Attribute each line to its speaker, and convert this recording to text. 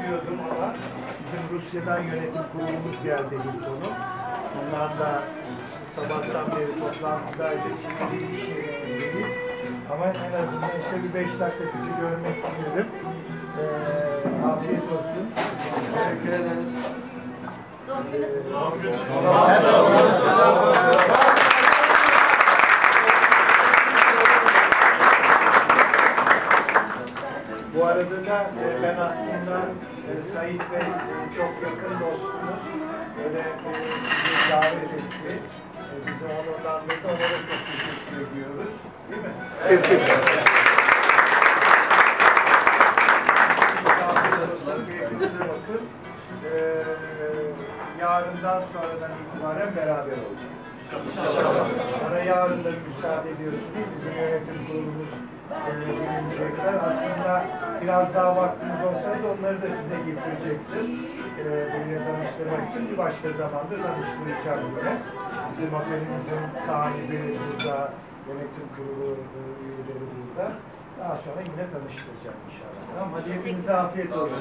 Speaker 1: bekliyordum ama bizim Rusya'dan yönetim kurulumuz geldi Hilton'un. Onlar da sabahtan beri toplantıdaydık. Şimdi bir iş yerindeyiz. Ama en azından işte bir 5 dakika sizi görmek istedim. Afiyet olsun. Teşekkür ederiz. Bu arada da ben aslında Sait Bey çok yakın dostumuz. Böyle sizi davet etti. Bizi onurlandırdı. Ona da çok teşekkür ediyoruz. Değil mi? Evet. Yarından sonradan itibaren beraber olacağız. İnşallah. Bana yarın da müsaade ediyorsunuz. Bizim yönetim kurulumuz dinleyecekler. Aslında biraz daha vaktimiz olsaydı onları da size getirecektim. Benimle tanıştırmak için bir başka zamanda tanıştıracağım yine. Bizim otelimizin sahibi burada, yönetim kurulu üyeleri burada. Daha sonra yine tanıştıracağım inşallah. Tamam, hadi hepinize afiyet olsun.